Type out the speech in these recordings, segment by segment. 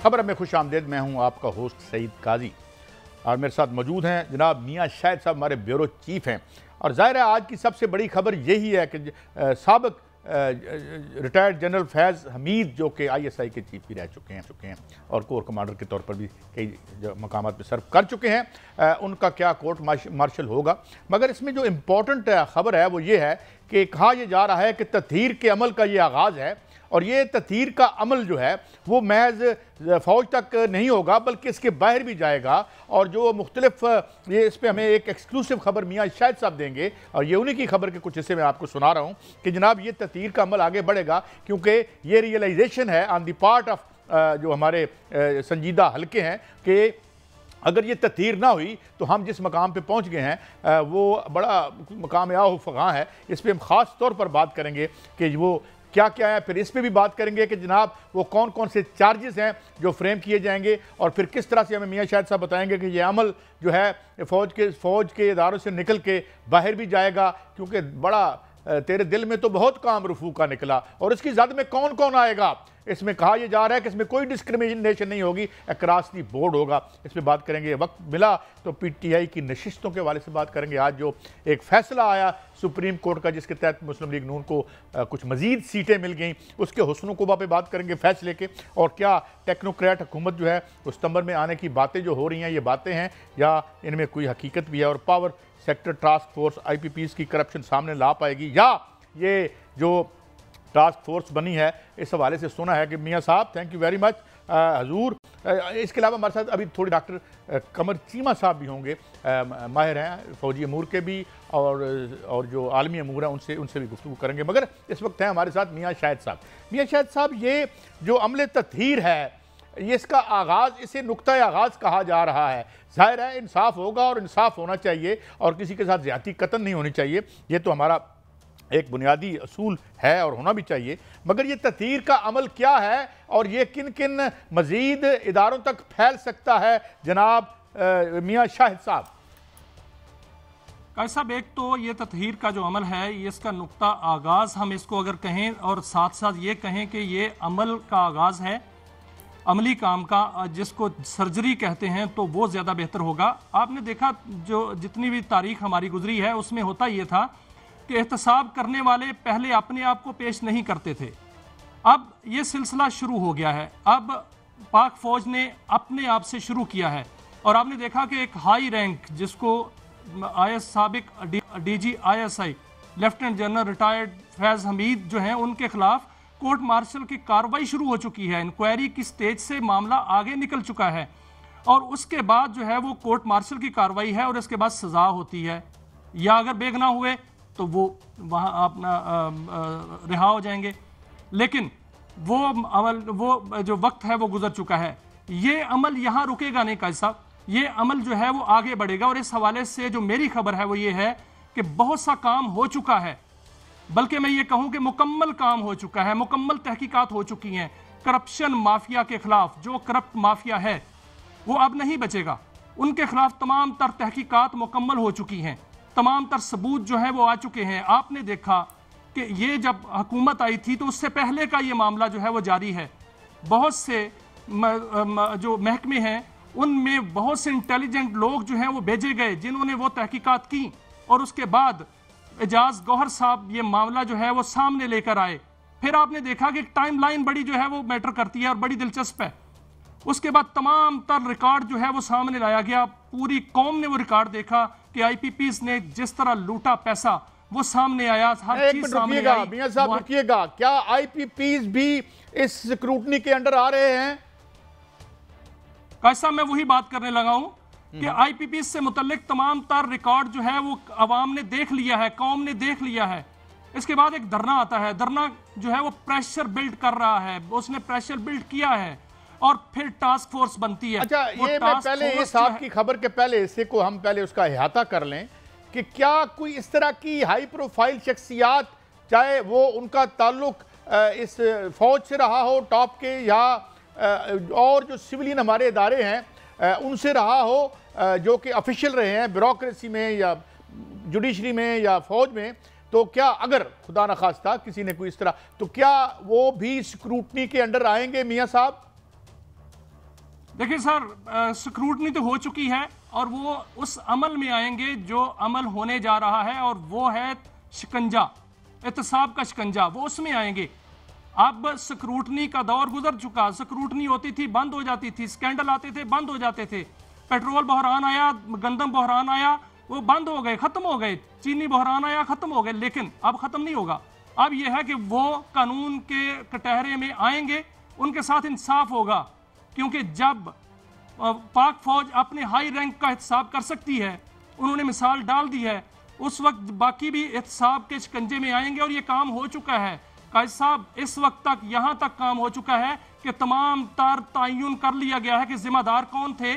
खबर में खुश आमदेद। मैं हूँ आपका होस्ट सईद काजी और मेरे साथ मौजूद हैं जनाब मियाँ शाहिद साहब, हमारे ब्यूरो चीफ हैं। और ज़ाहिर है आज की सबसे बड़ी खबर यही है कि साबिक रिटायर्ड जनरल फैज़ हमीद जो कि ISI के चीफ भी रह चुके हैं और कोर कमांडर के तौर पर भी कई मकामात पर सर्व कर चुके हैं, उनका क्या कोर्ट मार्शल होगा। मगर इसमें जो इम्पोर्टेंट खबर है वो ये है कि कहा यह जा रहा है कि तत्हीर के अमल का ये आगाज़ है और ये तत्हीर का अमल जो है वो महज फ़ौज तक नहीं होगा बल्कि इसके बाहर भी जाएगा। और जो मुख्तलिफ ये इस पर हमें एक एक्सक्लूसिव खबर मियाँ शाहिद साहब देंगे और ये उन्हीं की खबर के कुछ हिस्से मैं आपको सुना रहा हूँ कि जनाब ये तत्हीर का अमल आगे बढ़ेगा, क्योंकि ये रियलाइजेशन है ऑन द पार्ट ऑफ जो हमारे संजीदा हल्के हैं कि अगर ये तत्हीर ना हुई तो हम जिस मकाम पे पहुंच गए हैं वो बड़ा मकाम फ़ग़ां है। इस पर हम ख़ास तौर पर बात करेंगे कि वो क्या क्या है, फिर इस पे भी बात करेंगे कि जनाब वो कौन कौन से चार्जेस हैं जो फ्रेम किए जाएंगे और फिर किस तरह से हमें मियाँ शाहिद साहब बताएंगे कि ये अमल जो है फ़ौज के इदारों से निकल के बाहर भी जाएगा, क्योंकि बड़ा तेरे दिल में तो बहुत काम रफू का निकला और इसकी ज़द में कौन कौन आएगा। इसमें कहा यह जा रहा है कि इसमें कोई डिस्क्रिमिनेशन नहीं होगी, अक्रॉस दी बोर्ड होगा। इस पर बात करेंगे। वक्त मिला तो PTI की नशिस्तों के हवाले से बात करेंगे। आज जो एक फैसला आया सुप्रीम कोर्ट का जिसके तहत मुस्लिम लीग नून को कुछ मजीद सीटें मिल गई, उसके हुस्न को पे बात करेंगे फैसले के। और क्या टेक्नोक्रेट हुकूमत जो है उस सितंबर में आने की बातें जो हो रही हैं ये बातें हैं या इनमें कोई हकीकत भी है। और power sector task force IPPs की करप्शन सामने ला पाएगी या ये जो टास्क फोर्स बनी है, इस हवाले से सुना है कि मियाँ साहब थैंक यू वेरी मच हजूर। इसके अलावा हमारे साथ अभी थोड़ी डॉक्टर कमर चीमा साहब भी होंगे, माहिर हैं फ़ौजी अमूर के भी और जो आलमी अमूर हैं उनसे भी गुफ्तगू करेंगे। मगर इस वक्त हैं हमारे साथ मियाँ शाहिद साहब। मियाँ शाहिद साहब, ये जो अमले तत्हीर है ये इसका आगाज़, इसे नुक्ता आगाज़ कहा जा रहा है। ज़ाहिर है इंसाफ होगा और इंसाफ होना चाहिए और किसी के साथ ज़्यादती कतन नहीं होनी चाहिए, ये तो हमारा एक बुनियादी असूल है और होना भी चाहिए। मगर ये तत्हीर का अमल क्या है और ये किन किन मज़ीद इदारों तक फैल सकता है जनाब मियाँ शाहिद साहब? साहब, एक तो ये तत्हीर का जो अमल है ये इसका नुक्ता आगाज़ हम इसको अगर कहें और साथ साथ ये कहें कि ये अमल का आगाज़ है अमली काम का, जिसको सर्जरी कहते हैं, तो वो ज़्यादा बेहतर होगा। आपने देखा जो जितनी भी तारीख हमारी गुजरी है उसमें होता ये था कि एहतसाब करने वाले पहले अपने आप को पेश नहीं करते थे। अब ये सिलसिला शुरू हो गया है, अब पाक फ़ौज ने अपने आप से शुरू किया है। और आपने देखा कि एक हाई रैंक जिसको साबिक DG ISI lieutenant general retired Faiz Hameed जो हैं उनके खिलाफ कोर्ट मार्शल की कार्रवाई शुरू हो चुकी है। इंक्वायरी की स्टेज से मामला आगे निकल चुका है और उसके बाद जो है वो कोर्ट मार्शल की कार्रवाई है और इसके बाद सज़ा होती है, या अगर बेगुनाह हुए तो वो वहाँ अपना रिहा हो जाएंगे। लेकिन वो अमल, वो जो वक्त है वो गुजर चुका है। ये अमल यहाँ रुकेगा नहीं काजी साहब, ये अमल जो है वो आगे बढ़ेगा। और इस हवाले से जो मेरी खबर है वो ये है कि बहुत सा काम हो चुका है, बल्कि मैं ये कहूं कि मुकम्मल काम हो चुका है, मुकम्मल तहकीकात हो चुकी हैं। करप्शन माफिया के खिलाफ, जो करप्ट माफिया है वो अब नहीं बचेगा, उनके खिलाफ तमाम तर तहकीकात मुकम्मल हो चुकी हैं, तमाम तर सबूत जो है वो आ चुके हैं। आपने देखा कि ये जब हुकूमत आई थी तो उससे पहले का ये मामला जो है वो जारी है। बहुत से जो महकमे हैं उनमें बहुत से इंटेलिजेंट लोग जो हैं वो भेजे गए जिन्होंने वो तहकीकात की और उसके बाद एजाज गौहर साहब ये मामला जो है वो सामने लेकर आए। फिर आपने देखा कि टाइमलाइन बड़ी जो है वो मैटर करती है और बड़ी दिलचस्प है। उसके बाद तमाम तर रिकॉर्ड जो है वो सामने लाया गया, पूरी कौम ने वो रिकॉर्ड देखा कि IPPs ने जिस तरह लूटा पैसा वो सामने आया, हर चीज सामने आई। मियां साहब रुकिएगा, क्या IPPs भी इस स्क्रूटनी के अंडर आ रहे हैं? कैसा मैं वही बात करने लगा हूं कि IPPs से मुतल्लिक तमाम तर रिकॉर्ड जो है वो अवाम ने देख लिया है, कौम ने देख लिया है। इसके बाद एक धरना आता है, धरना जो है वो प्रेशर बिल्ड कर रहा है, उसने प्रेशर बिल्ड किया है और फिर टास्क फोर्स बनती है। अच्छा, ये मैं पहले इस आपकी खबर के पहले इससे को हम पहले उसका अहाता कर लें कि क्या कोई इस तरह की हाई प्रोफाइल शख्सियात, चाहे वो उनका ताल्लुक इस फौज से रहा हो टॉप के या और जो सिविलियन हमारे इदारे हैं उनसे रहा हो, जो कि ऑफिशियल रहे हैं ब्यूरोक्रेसी में या जुडिशरी में या फौज में, तो क्या अगर खुदा न खास्ता किसी ने कोई इस तरह, तो क्या वो भी स्क्रूटनी के अंडर आएंगे मियां साहब? देखिए सर, स्क्रूटनी तो हो चुकी है और वो उस अमल में आएंगे जो अमल होने जा रहा है, और वो है शिकंजा, एहतसाब का शिकंजा, वो उसमें आएंगे। अब स्क्रूटनी का दौर गुजर चुका। स्क्रूटनी होती थी, बंद हो जाती थी, स्कैंडल आते थे, बंद हो जाते थे, पेट्रोल बहरान आया, गंदम बहरान आया, वो बंद हो गए, खत्म हो गए, चीनी बहरान आया, खत्म हो गए। लेकिन अब खत्म नहीं होगा। अब यह है कि वो कानून के कटहरे में आएंगे, उनके साथ इंसाफ होगा, क्योंकि जब पाक फौज अपने हाई रैंक का एहतसाब कर सकती है, उन्होंने मिसाल डाल दी है, उस वक्त बाकी भी एहतसाब के शिकंजे में आएंगे। और ये काम हो चुका है कायद साहब, इस वक्त तक यहाँ तक काम हो चुका है कि तमाम तर तयन कर लिया गया है कि जिम्मेदार कौन थे,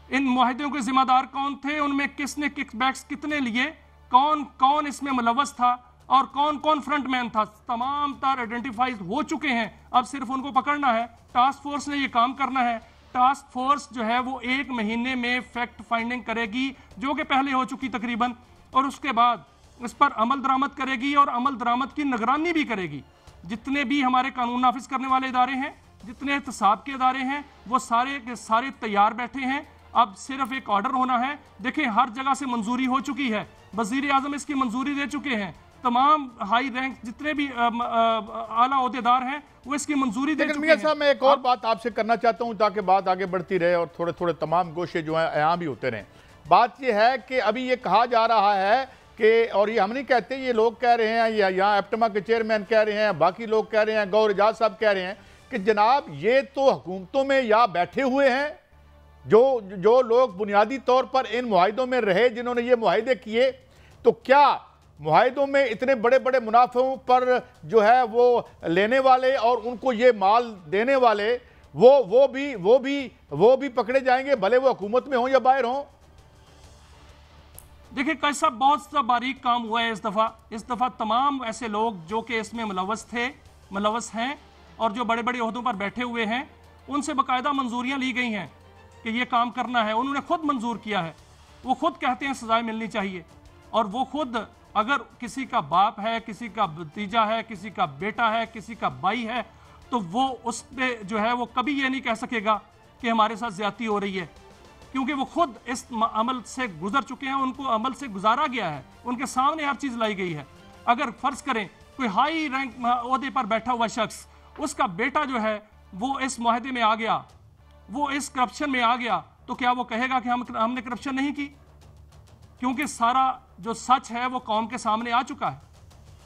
इन मुआहदों के जिम्मेदार कौन थे, उनमें किसने किकबैक्स कितने लिए, कौन कौन इसमें मुलव्वस था और कौन कौन फ्रंटमैन था, तमाम तर आइडेंटिफाइज हो चुके हैं। अब सिर्फ उनको पकड़ना है। टास्क फोर्स ने ये काम करना है। टास्क फोर्स जो है वो 1 महीने में फैक्ट फाइंडिंग करेगी, जो कि पहले हो चुकी तकरीबन, और उसके बाद इस पर अमल दरामद करेगी और अमल दरामद की निगरानी भी करेगी। जितने भी हमारे कानून नाफिज करने वाले इदारे हैं, जितने एहतसाब के इदारे हैं, वो सारे के सारे तैयार बैठे हैं। अब सिर्फ एक ऑर्डर होना है। देखें, हर जगह से मंजूरी हो चुकी है, वजीर आजम इसकी मंजूरी दे चुके हैं, तमाम हाई रैंक जितने भी आला ओहदेदार हैं वो इसकी मंजूरी दे चुके हैं। साहब, मैं एक और बात आपसे करना चाहता हूं ताकि बात आगे बढ़ती रहे और थोड़े थोड़े तमाम गोशे जो हैं आयाम भी होते रहें। बात यह है कि अभी ये कहा जा रहा है कि, और ये हम नहीं कहते, ये लोग कह रहे हैं, या यहाँ एप्टमा के चेयरमैन कह रहे हैं, बाकी लोग कह रहे हैं, गौर एजाज साहब कह रहे हैं कि जनाब ये तो हुकूमतों में या बैठे हुए हैं, जो लोग बुनियादी तौर पर इन मुआहिदों में रहे, जिन्होंने ये मुआहिदे किए, तो क्या मुआहिदों में इतने बड़े बड़े मुनाफों पर जो है वो लेने वाले और उनको ये माल देने वाले वो भी पकड़े जाएंगे, भले वो हुकूमत में हों या बाहर हों? देखिए कैसा बहुत सा बारीक काम हुआ है इस दफा तमाम ऐसे लोग जो कि इसमें मुलव्वस हैं और जो बड़े बड़े ओहदों पर बैठे हुए हैं, उनसे बाकायदा मंजूरियां ली गई हैं कि ये काम करना है। उन्होंने खुद मंजूर किया है, वो खुद कहते हैं सजाएं मिलनी चाहिए, और वो खुद अगर किसी का बाप है, किसी का भतीजा है, किसी का बेटा है, किसी का भाई है, तो वो उस पर जो है वो कभी ये नहीं कह सकेगा कि हमारे साथ ज्यादती हो रही है, क्योंकि वो खुद इस अमल से गुजर चुके हैं, उनको अमल से गुजारा गया है, उनके सामने हर चीज लाई गई है। अगर फर्ज करें कोई हाई रैंक ओहदे पर बैठा हुआ शख्स, उसका बेटा जो है वो इस मुआहदे में आ गया, वो इस करप्शन में आ गया, तो क्या वो कहेगा कि हमने करप्शन नहीं की? क्योंकि सारा जो सच है वो कौम के सामने आ चुका है।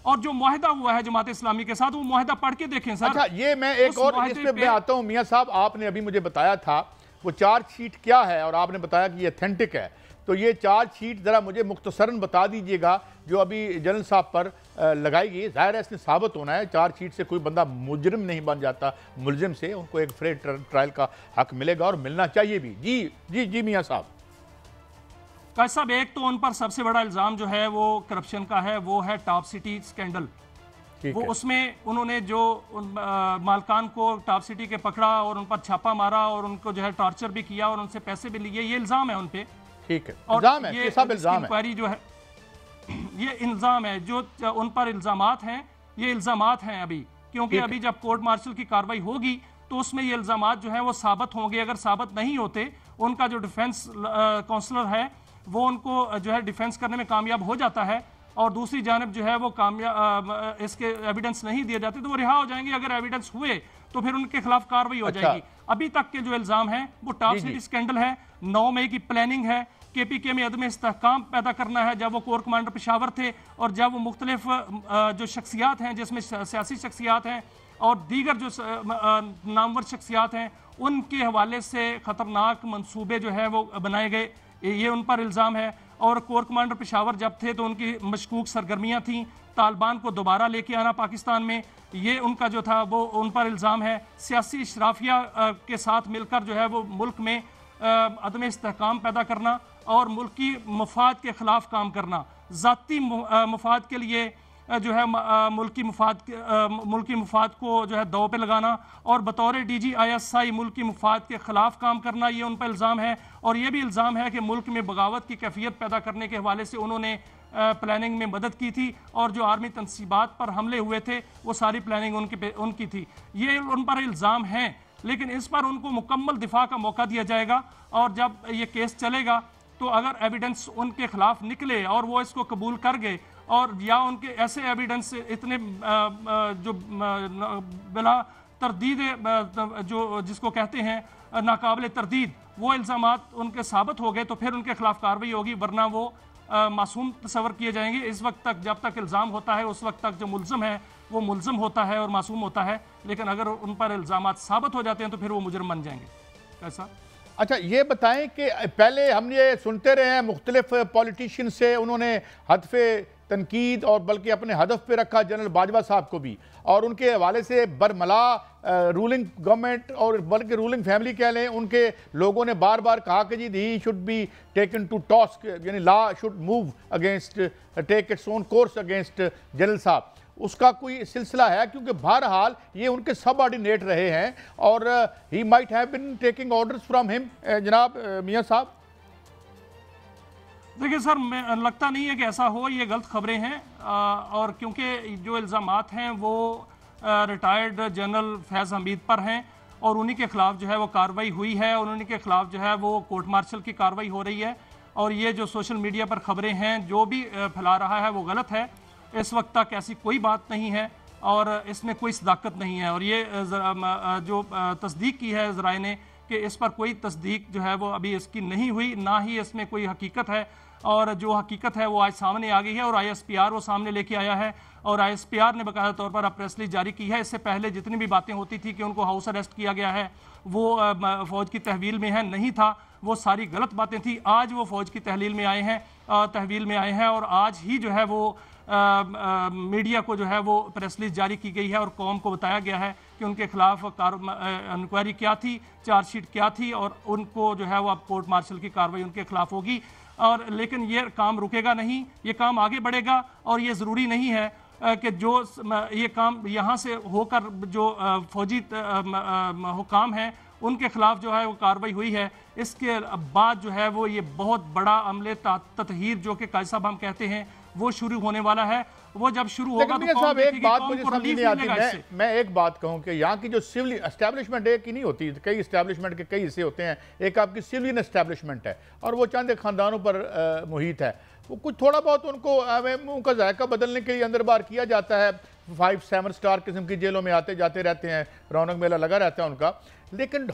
और जो मुआहदा हुआ है जमात इस्लामी के साथ, वो मुआहदा पढ़ के देखें सर। अच्छा, ये मैं एक और इस पे आता हूं। मियां साहब, आपने अभी मुझे बताया था वो चार्जशीट क्या है, और आपने बताया कि ये ऑथेंटिक है, तो ये चार्जशीट जरा मुझे मुख्तसरन बता दीजिएगा जो अभी जनरल साहब पर लगाई गई। जाहिर है इसने साबित होना है, चार्जशीट से कोई बंदा मुजरिम नहीं बन जाता, मुलजिम से उनको एक फेयर ट्रायल का हक मिलेगा और मिलना चाहिए भी। जी जी जी मियां साहब। कायद साहब, एक तो उन पर सबसे बड़ा इल्ज़ाम जो है वो करप्शन का है, वो है टॉप सिटी स्कैंडल। वो उसमें उन्होंने जो मालकान को टॉप सिटी के पकड़ा और उन पर छापा मारा और उनको जो है टॉर्चर भी किया और उनसे पैसे भी लिए, ये इल्ज़ाम है उन पे। ठीक है, और ये सब इल्ज़ाम इंक्वायरी जो है, ये इल्ज़ाम है, जो उन पर इल्ज़ामात हैं, ये इल्ज़ामात हैं अभी, क्योंकि अभी जब कोर्ट मार्शल की कार्रवाई होगी तो उसमें ये इल्ज़ामात जो हैं वो साबित होंगे। अगर साबित नहीं होते, उनका जो डिफेंस काउंसलर है वो उनको जो है डिफेंस करने में कामयाब हो जाता है, और दूसरी जानब जो है वो कामयाब इसके एविडेंस नहीं दिए जाते तो वो रिहा हो जाएंगे। अगर एविडेंस हुए तो फिर उनके खिलाफ कार्रवाई हो जाएगी। अभी तक के जो इल्ज़ाम है वो टॉप सिटी स्कैंडल है, 9 मई की प्लानिंग है, KPK में अदम इस्तेहकाम पैदा करना है जब वो कोर कमांडर पेशावर थे, और जब वो मुख्तलिफ जो शख्सियात हैं जिसमें सियासी शख्सियात हैं और दीगर जो नामवर शख्सियात हैं, उनके हवाले से ख़तरनाक मनसूबे जो है वो बनाए गए, ये उन पर इल्ज़ाम है। और कोर कमांडर पेशावर जब थे तो उनकी मशकूक सरगर्मियाँ थीं, तालिबान को दोबारा लेके आना पाकिस्तान में, ये उनका जो था वो उन पर इल्ज़ाम है। सियासी इशराफिया के साथ मिलकर जो है वो मुल्क में अदम इस्तेहकाम पैदा करना और मुल्की मफाद के ख़िलाफ़ काम करना, ज़ाती मफाद के लिए जो है मुल्की मफाद को जो है दाव पे लगाना और बतौर DG ISI मुल्की मफाद के ख़िलाफ़ काम करना, ये उन पर इल्ज़ाम है। और ये भी इल्ज़ाम है कि मुल्क में बगावत की कैफियत पैदा करने के हवाले से उन्होंने प्लानिंग में मदद की थी, और जो आर्मी तनसीबात पर हमले हुए थे वो सारी प्लानिंग उनकी थी, ये उन पर इल्ज़ाम हैं। लेकिन इस पर उनको मुकम्मल दिफा का मौका दिया जाएगा। और जब ये केस चलेगा तो अगर एविडेंस उनके खिलाफ निकले और वो इसको कबूल कर गए, और या उनके ऐसे एविडेंस इतने जो बिला तरदीद जो जिसको कहते हैं नाकाबिल तरदीद, वो इल्ज़ामात उनके साबित हो गए तो फिर उनके खिलाफ कार्रवाई होगी, वरना वो मासूम तस्वर किए जाएंगे। इस वक्त तक जब तक इल्ज़ाम होता है उस वक्त तक जो मुल्ज़म है वो मुल्ज़म होता है और मासूम होता है, लेकिन अगर उन पर इल्ज़ामात साबित हो जाते हैं तो फिर वो मुजरिम बन जाएंगे। कैसा? अच्छा, ये बताएं कि पहले हम ये सुनते रहे हैं मुख्तलिफ पॉलिटिशियन से, उन्होंने हदफ़े तनकीद और बल्कि अपने हदफ पे रखा जनरल बाजवा साहब को भी, और उनके हवाले से बरमला रूलिंग गवर्नमेंट और बल्कि रूलिंग फैमिली कह लें, उनके लोगों ने बार बार कहा कि जी he should be taken to task, यानी law should move against, take its own course against general साहब। उसका कोई सिलसिला है? क्योंकि बहरहाल ये उनके सबऑर्डिनेट रहे हैं और he might have been taking orders from him. जनाब मियां साहब, देखिए सर, लगता नहीं है कि ऐसा हो, ये गलत खबरें हैं। और क्योंकि जो इल्ज़ामात हैं वो रिटायर्ड जनरल फैज़ हमीद पर हैं और उन्हीं के खिलाफ जो है वो कार्रवाई हुई है और उन्हीं के खिलाफ जो है वो कोर्ट मार्शल की कार्रवाई हो रही है। और ये जो सोशल मीडिया पर खबरें हैं, जो भी फैला रहा है वो गलत है। इस वक्त तक ऐसी कोई बात नहीं है और इसमें कोई सदाकत नहीं है। और ये जो तस्दीक की है ज़राए ने कि इस पर कोई तस्दीक जो है वो अभी इसकी नहीं हुई, ना ही इसमें कोई हकीकत है। और जो हकीकत है वो आज सामने आ गई है और ISPR वो सामने लेके आया है और ISPR ने बाकायदा तौर पर प्रेस रिलीज जारी की है। इससे पहले जितनी भी बातें होती थी कि उनको हाउस अरेस्ट किया गया है, वो फ़ौज की तहवील में है, नहीं था, वो सारी गलत बातें थी। आज वो फ़ौज की तहवील में आए हैं और आज ही जो है वो मीडिया को जो है वो प्रेस रिलीज जारी की गई है और कौम को बताया गया है कि उनके खिलाफ इंक्वायरी क्या थी, चार्जशीट क्या थी और उनको जो है वो अब कोर्ट मार्शल की कार्रवाई उनके खिलाफ होगी। और लेकिन ये काम रुकेगा नहीं, ये काम आगे बढ़ेगा और ये ज़रूरी नहीं है कि जो ये काम यहाँ से होकर जो फौजी हुकाम हैं उनके खिलाफ जो है वो कार्रवाई हुई है, इसके बाद जो है वो ये बहुत बड़ा अमले ततहीर जो कि काजी साहब हम कहते हैं वो शुरू होने वाला है। वो जब शुरू होगा तो साहब एक बात मुझे समझ नहीं आती, मैं एक बात कहूं कि यहाँ की जो सिविल एस्टैब्लिशमेंट एक ही नहीं होती, कई एस्टैब्लिशमेंट के कई हिस्से होते हैं। एक आपकी सिविलियन एस्टैब्लिशमेंट है और वो चंद खानदानों पर मुहित है, वो कुछ थोड़ा बहुत उनका जायका बदलने के लिए अंदर बार किया जाता है। 5-7 स्टार किस्म की जेलों में आते जाते रहते हैं, रौनक मेला लगा रहता है उनका। लेकिन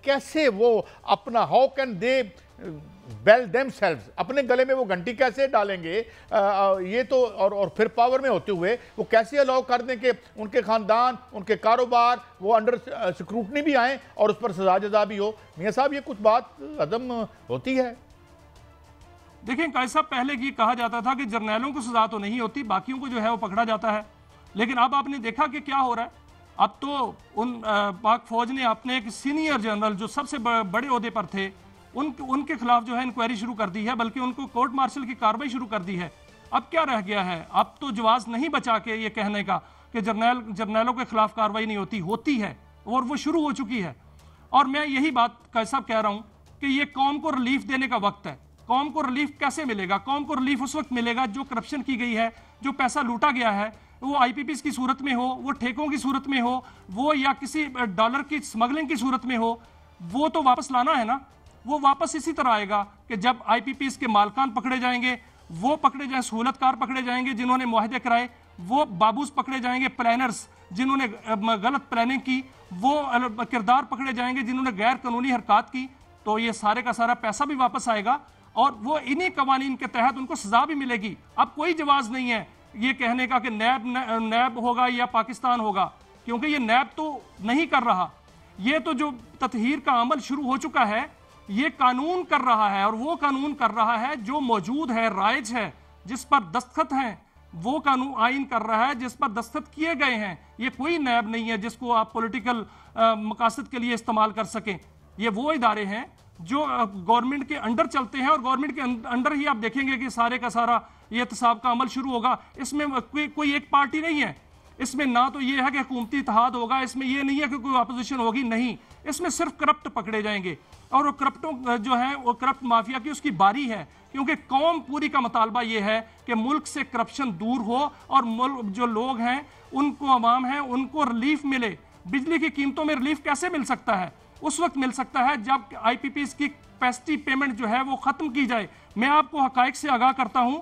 कैसे वो अपना how can they bell themselves, अपने गले में वो घंटी कैसे डालेंगे? ये तो और फिर पावर में होते हुए वो कैसे अलाउ कर दें कि उनके खानदान, उनके कारोबार वो अंडर स्क्रूटनी भी आए और उस पर सजा जजा भी हो? मियां साहब, ये कुछ बात अदम होती है। देखिए काजी साहब, पहले ये कहा जाता था कि जर्नैलों को सजा तो नहीं होती, बाकियों को जो है वो पकड़ा जाता है। लेकिन अब आपने देखा कि क्या हो रहा है। अब तो पाक फौज ने अपने एक सीनियर जनरल जो सबसे बड़े ओहदे पर थे उनके खिलाफ जो है इंक्वायरी शुरू कर दी है, बल्कि उनको कोर्ट मार्शल की कार्रवाई शुरू कर दी है। अब क्या रह गया है? अब तो जवाब नहीं बचा के ये कहने का कि जर्नैलों के खिलाफ कार्रवाई नहीं होती है और वो शुरू हो चुकी है। और मैं यही बात काजी साहब कह रहा हूं कि ये कौम को रिलीफ देने का वक्त है। कौम को रिलीफ कैसे मिलेगा? कौम को रिलीफ उस वक्त मिलेगा जो करप्शन की गई है, जो पैसा लूटा गया है, वो IPPs की सूरत में हो, वो ठेकों की सूरत में हो, वो या किसी डॉलर की स्मगलिंग की सूरत में हो, वो तो वापस लाना है ना। वो वापस इसी तरह आएगा कि जब IPPs के मालकान पकड़े जाएंगे, वो पकड़े जाए, सहूलतकार पकड़े जाएंगे जिन्होंने मुआहदे कराए, वो बाबूस पकड़े जाएंगे, प्लानर्स जिन्होंने गलत प्लानिंग की, वो किरदार पकड़े जाएंगे जिन्होंने गैर कानूनी हरकत की। तो ये सारे का सारा पैसा भी वापस आएगा और वो इन्हीं कवानीन के तहत उनको सजा भी मिलेगी। अब कोई जवाब नहीं है ये कहने का कि नैब होगा या पाकिस्तान होगा, क्योंकि ये नैब तो नहीं कर रहा। ये तो जो ततहीर का अमल शुरू हो चुका है, ये कानून कर रहा है और वो कानून कर रहा है जो मौजूद है, राइज है, जिस पर दस्तखत हैं, वो कानून आइन कर रहा है जिस पर दस्तखत किए गए हैं। ये कोई नैब नहीं है जिसको आप पॉलिटिकल मकासद के लिए इस्तेमाल कर सकें। ये वो इदारे हैं जो गवर्नमेंट के अंडर चलते हैं और गवर्नमेंट के अंडर ही आप देखेंगे कि सारे का सारा ये एहतसाब का अमल शुरू होगा। इसमें कोई एक पार्टी नहीं है, इसमें ना तो ये है कि हुकूमती इत्तेहाद होगा, इसमें ये नहीं है कि कोई अपोजिशन होगी, नहीं, इसमें सिर्फ करप्ट पकड़े जाएंगे। और वो करप्टों जो है वो करप्ट माफिया की उसकी बारी है, क्योंकि कौम पूरी का मुतालबा ये है कि मुल्क से करप्शन दूर हो और मुल्क जो लोग हैं उनको, अवाम हैं, उनको रिलीफ मिले। बिजली की कीमतों में रिलीफ कैसे मिल सकता है? उस वक्त मिल सकता है जब आईपीपीएस की कैपेसिटी पेमेंट जो है वो खत्म की जाए। मैं आपको हकाइक से आगाह करता हूं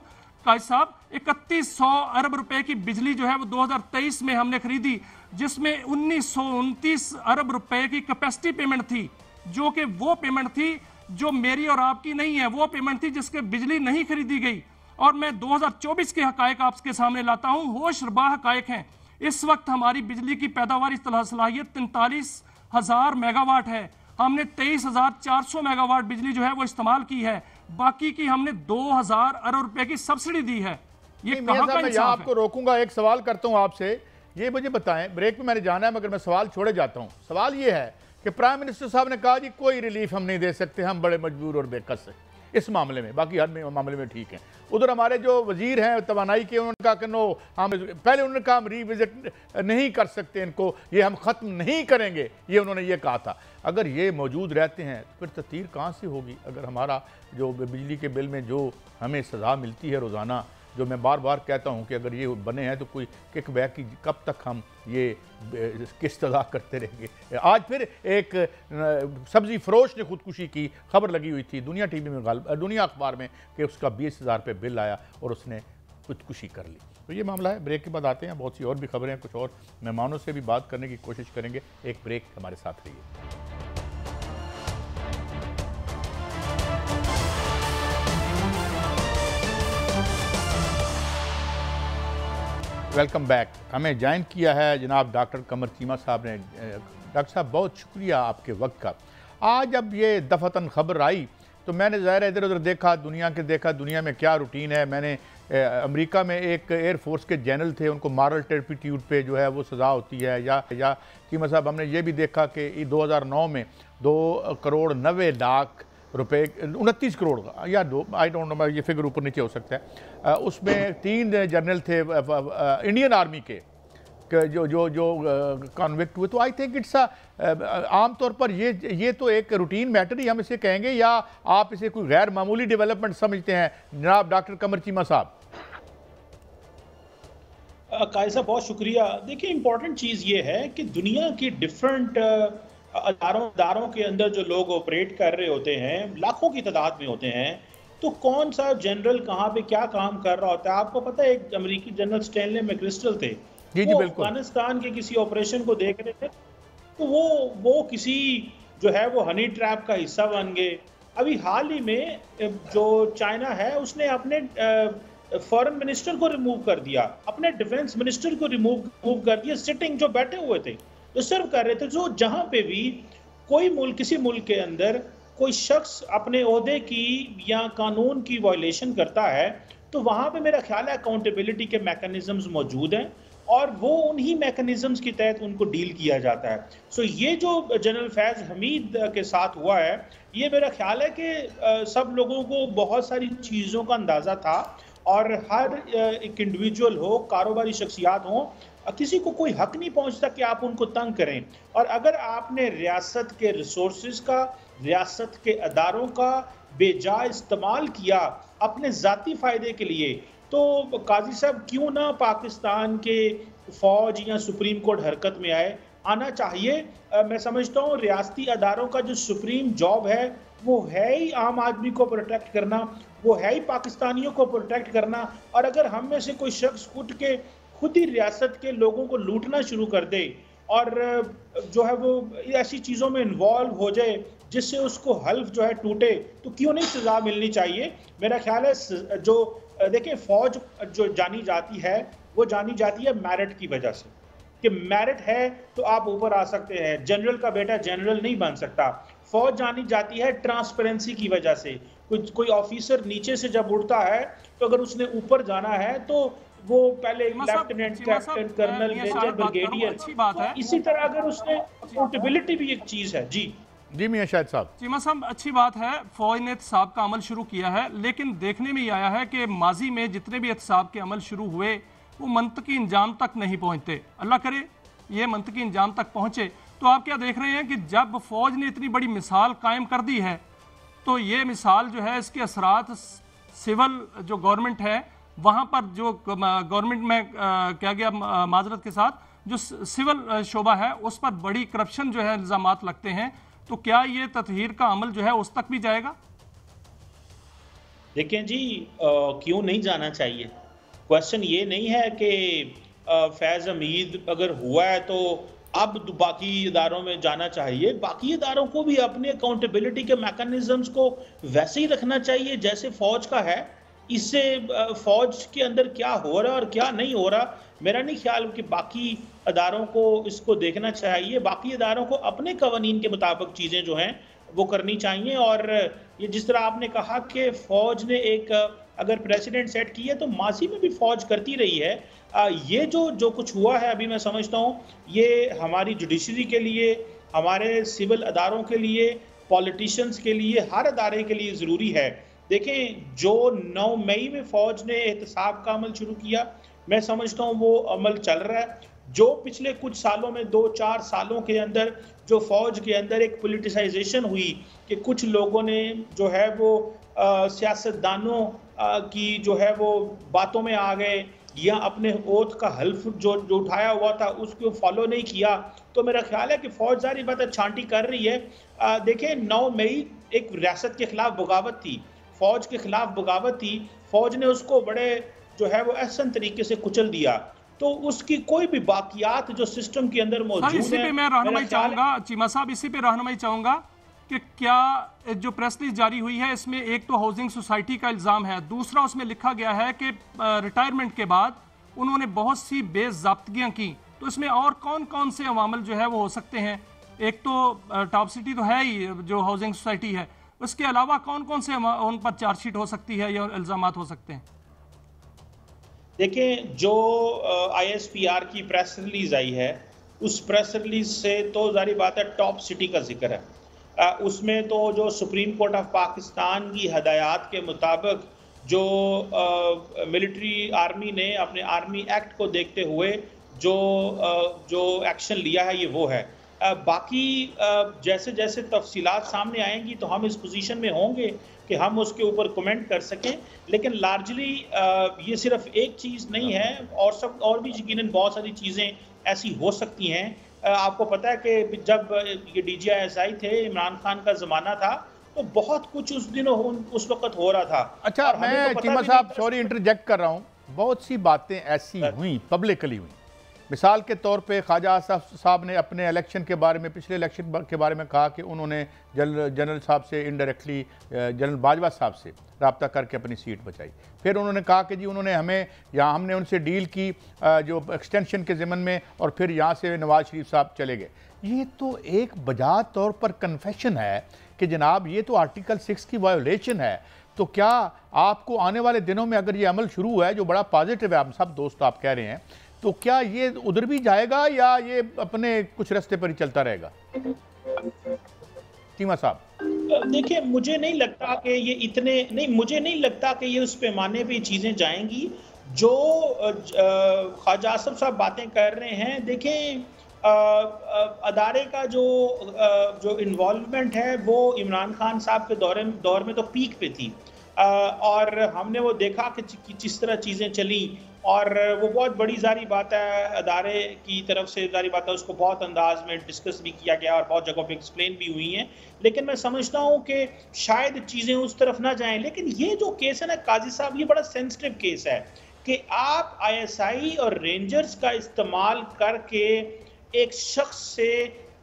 काजी साहब, 3100 अरब रुपए की बिजली जो है वो 2023 में हमने खरीदी, जिसमें 1929 अरब रुपए की कैपेसिटी पेमेंट थी, जो कि वो पेमेंट थी जो मेरी और आपकी नहीं है, वो पेमेंट थी जिसके बिजली नहीं खरीदी गई। और मैं 2024 के हकाइक आपके सामने लाता हूं, होश रबा हकाइक हैं। इस वक्त हमारी बिजली की पैदावार सलाहियत 43,000 मेगावाट है। हमने 23,400 मेगावाट बिजली जो है वो इस्तेमाल की है, बाकी की हमने 2,000 अरब रुपए की सब्सिडी दी है। ये कहां का इंसाफ है? आपको रोकूंगा, एक सवाल करता हूं आपसे, ये मुझे बताएं, ब्रेक में मैंने जाना है मगर मैं सवाल छोड़े जाता हूं। सवाल ये है कि प्राइम मिनिस्टर साहब ने कहा जी कोई रिलीफ हम नहीं दे सकते, हम बड़े मजबूर और बेकस हैं इस मामले में, बाकी हर मामले में ठीक हैं। उधर हमारे जो वजीर हैं तवानाई के, उन्होंने कहा कि नो, हम पहले उन्होंने कहा हम रिविजिट नहीं कर सकते इनको, ये हम ख़त्म नहीं करेंगे, ये उन्होंने ये कहा था। अगर ये मौजूद रहते हैं तो फिर ततीर कहाँ से होगी? अगर हमारा जो बिजली के बिल में जो हमें सज़ा मिलती है रोज़ाना, जो मैं बार बार कहता हूं कि अगर ये बने हैं तो कोई किक बैक की कब तक हम ये किस्त अदा करते रहेंगे। आज फिर एक सब्ज़ी फरोश ने खुदकुशी की खबर लगी हुई थी दुनिया टीवी में, दुनिया अखबार में, कि उसका 20,000 रुपये बिल आया और उसने खुदकुशी कर ली। तो ये मामला है। ब्रेक के बाद आते हैं, बहुत सी और भी खबरें हैं, कुछ और मेहमानों से भी बात करने की कोशिश करेंगे। एक ब्रेक, हमारे साथ रहिए। Welcome back. हमें ज्वाइन किया है जनाब डॉक्टर कमर चीमा साहब ने। डॉक्टर साहब बहुत शुक्रिया आपके वक्त का। आज जब ये दफ़तन खबर आई तो मैंने ज़ाहिर इधर उधर देखा, दुनिया में क्या रूटीन है। मैंने अमेरिका में एक एयरफोर्स के जनरल थे, उनको मॉरल टर्पिट्यूड पे जो है वो सज़ा होती है। या चीमा साहब हमने ये भी देखा कि 2009 में 2,90,00,000 रुपए, 29 करोड़ या दो, आई डोंट नो, ये फिगर ऊपर नीचे हो सकता है। उसमें 3 जनरल थे इंडियन आर्मी के जो कॉन्विक्ट हुए। तो आई थिंक इट्स आम तौर पर ये तो एक रूटीन मैटर ही हम इसे कहेंगे, या आप इसे कोई गैर मामूली डेवलपमेंट समझते हैं जनाब डॉक्टर कमर चीमा साहब? काजी साहब बहुत शुक्रिया। देखिए, इंपॉर्टेंट चीज़ ये है कि दुनिया की डिफरेंट अदारों के अंदर जो लोग ऑपरेट कर रहे होते हैं, लाखों की तादाद में होते हैं, तो कौन सा जनरल कहाँ पे क्या काम कर रहा होता है। आपको पता है, एक अमेरिकी जनरल स्टैनले मैक्रिस्टल थे, वो अफगानिस्तान के किसी ऑपरेशन को देख रहे थे, तो वो किसी जो है वो हनी ट्रैप का हिस्सा बन गए। अभी हाल ही में जो चाइना है उसने अपने फॉरेन मिनिस्टर को रिमूव कर दिया, अपने डिफेंस मिनिस्टर को रिमूव कर दिया, सिटिंग जो बैठे हुए थे, जो सर्व कर रहे थे। जो जहां पे भी कोई मुल्क, किसी मुल्क के अंदर कोई शख्स अपने ओहदे की या कानून की वायलेशन करता है, तो वहां पे मेरा ख्याल है अकाउंटेबिलिटी के मैकेनिज्म्स मौजूद हैं और वो उन्हीं मैकेनिज्म्स के तहत उनको डील किया जाता है। सो ये जो जनरल फैज हमीद के साथ हुआ है, ये मेरा ख्याल है कि सब लोगों को बहुत सारी चीज़ों का अंदाज़ा था, और हर एक इंडिविजुअल हो, कारोबारी शख्सियात हो, किसी को कोई हक नहीं पहुंचता कि आप उनको तंग करें। और अगर आपने रियासत के रिसोर्सेज का, रियासत के अदारों का बेजा इस्तेमाल किया अपने ज़ाती फ़ायदे के लिए, तो काजी साहब क्यों ना पाकिस्तान के फ़ौज या सुप्रीम कोर्ट हरकत में आना चाहिए। मैं समझता हूँ रियासती अदारों का जो सुप्रीम जॉब है वो है ही आम आदमी को प्रोटेक्ट करना, वो है ही पाकिस्तानियों को प्रोटेक्ट करना। और अगर हम में से कोई शख्स उठ के खुद ही रियासत के लोगों को लूटना शुरू कर दे और जो है वो ऐसी चीज़ों में इन्वॉल्व हो जाए जिससे उसको हल्फ जो है टूटे, तो क्यों नहीं सज़ा मिलनी चाहिए। मेरा ख्याल है जो देखिए, फौज जो जानी जाती है वो जानी जाती है मेरिट की वजह से, कि मेरिट है तो आप ऊपर आ सकते हैं। जनरल का बेटा जनरल नहीं बन सकता। फौज जानी जाती है ट्रांसपेरेंसी की वजह से। कोई ऑफिसर नीचे से जब उठता है तो अगर उसने ऊपर जाना है तो वो पहले lieutenant, captain, colonel, major, brigadier, तो इसी तरह अगर उसने अकाउंटेबिलिटी भी एक चीज है। जी मियां शाहिद साहब। चीमा साहब, अच्छी बात है, फौज ने एहतसाब का अमल शुरू किया है, लेकिन देखने में ये आया है कि माजी में जितने भी एहतसाब के अमल शुरू हुए वो मंतकी इंजाम तक नहीं पहुंचते। अल्लाह करे ये मंतकी इंजाम तक पहुंचे। तो आप क्या देख रहे हैं कि जब फौज ने इतनी बड़ी मिसाल कायम कर दी है, तो ये मिसाल जो है इसके असरात सिविल जो गवर्नमेंट है वहाँ पर, जो गवर्नमेंट में क्या गया माजरत के साथ, जो सिविल शोबा है उस पर बड़ी करप्शन जो है इल्जामात लगते हैं, तो क्या ये तत्हीर का अमल जो है उस तक भी जाएगा? देखें जी, क्यों नहीं जाना चाहिए। क्वेश्चन ये नहीं है कि फैज़ हमीद अगर हुआ है तो अब बाकी इदारों में जाना चाहिए। बाकी इदारों को भी अपने अकाउंटेबिलिटी के मैकेनिज्म्स को वैसे ही रखना चाहिए जैसे फौज का है। इससे फौज के अंदर क्या हो रहा है और क्या नहीं हो रहा, मेरा नहीं ख्याल कि बाकी इदारों को इसको देखना चाहिए। बाकी इदारों को अपने कवानीन के मुताबिक चीज़ें जो हैं वो करनी चाहिए। और ये जिस तरह आपने कहा कि फौज ने एक अगर प्रेसिडेंट सेट की है तो माजी में भी फौज करती रही है। ये जो कुछ हुआ है अभी मैं समझता हूँ ये हमारी जुडिशरी के लिए, हमारे सिविल अदारों के लिए, पॉलिटिशियंस के लिए, हर अदारे के लिए ज़रूरी है। देखें, जो 9 मई में फ़ौज ने एहतसाब का अमल शुरू किया, मैं समझता हूँ वो अमल चल रहा है। जो पिछले कुछ सालों में 2-4 सालों के अंदर जो फ़ौज के अंदर एक पोलिटिसाइजेशन हुई कि कुछ लोगों ने जो है वो सियासतदानों की जो है वो बातों में आ गए या अपने ओथ का हल्फ जो उठाया हुआ था उसको फॉलो नहीं किया, तो मेरा ख्याल है कि फ़ौज जारी बात छांटी कर रही है। देखें, 9 मई एक रियासत के खिलाफ बगावत थी, फ़ौज के खिलाफ बगावत थी। फ़ौज ने उसको बड़े जो है वो एहसन तरीके से कुचल दिया, तो उसकी कोई भी बाकियात जो सिस्टम के अंदर मौजूद है। इसी पे मैं रहनुमाई चाहूंगा चीमा साहब, इसी पे रहनुमाई चाहूंगा कि क्या जो प्रेस रिलीज जारी हुई है इसमें एक तो हाउसिंग सोसाइटी का इल्ज़ाम है, दूसरा उसमें लिखा गया है कि रिटायरमेंट के बाद उन्होंने बहुत सी बेज़ाब्तगियां की, तो इसमें और कौन कौन से अवामल जो है वो हो सकते हैं? एक तो टॉप सिटी तो है ही जो हाउसिंग सोसाइटी है, उसके अलावा कौन कौन से उन पर चार्जशीट हो सकती है या इल्ज़ामात हो सकते हैं? देखें, जो ISPR की प्रेस रिलीज आई है उस प्रेस रिलीज से तो जारी बात है टॉप सिटी का जिक्र है। उसमें तो जो सुप्रीम कोर्ट ऑफ पाकिस्तान की हदायत के मुताबिक जो मिलिट्री आर्मी ने अपने आर्मी एक्ट को देखते हुए जो एक्शन लिया है ये वो है। बाकी जैसे जैसे तफसीलात सामने आएंगी तो हम इस पोजीशन में होंगे कि हम उसके ऊपर कमेंट कर सकें, लेकिन लार्जली ये सिर्फ एक चीज़ नहीं है और भी यकीनन बहुत सारी चीज़ें ऐसी हो सकती हैं। आपको पता है कि जब ये DGISI थे, इमरान खान का ज़माना था, तो बहुत कुछ उस दिन उस वक्त हो रहा था। अच्छा, मैं चीमा साहब सॉरी इंटरजेक्ट कर रहा हूँ, बहुत सी बातें ऐसी हुई पब्लिकली हुई। मिसाल के तौर पे ख्वाजा आसिफ साहब ने अपने इलेक्शन के बारे में, पिछले इलेक्शन के बारे में कहा कि उन्होंने जनरल साहब से इनडायरेक्टली, जनरल बाजवा साहब से रब्ता करके अपनी सीट बचाई। फिर उन्होंने कहा कि जी उन्होंने हमने उनसे डील की जो एक्सटेंशन के ज़िमन में, और फिर यहाँ से नवाज शरीफ साहब चले गए। ये तो एक बजाज तौर पर कन्फेशन है कि जनाब ये तो आर्टिकल 6 की वायोलेशन है। तो क्या आपको आने वाले दिनों में अगर ये अमल शुरू हुआ है जो बड़ा पॉजिटिव है, आप सब दोस्त आप कह रहे हैं, तो क्या ये उधर भी जाएगा या ये अपने कुछ रास्ते पर ही चलता रहेगा? चीमा साहब, देखिए, मुझे नहीं लगता कि ये उस पैमाने पे चीज़ें जाएंगी जो ख्वाजा आसिफ साहब बातें कर रहे हैं। देखें, अदारे का जो इन्वॉल्वमेंट है वो इमरान खान साहब के दौर में तो पीक पे थी, और हमने वो देखा कि जिस तरह चीज़ें चली, और वो बहुत बड़ी जारी बात है अदारे की तरफ से, जारी बात है उसको बहुत अंदाज में डिस्कस भी किया गया और बहुत जगहों पे एक्सप्लेन भी हुई हैं। लेकिन मैं समझता हूँ कि शायद चीज़ें उस तरफ ना जाएं। लेकिन ये जो केस है ना काजी साहब, ये बड़ा सेंसिटिव केस है कि आप ISI और रेंजर्स का इस्तेमाल करके एक शख्स से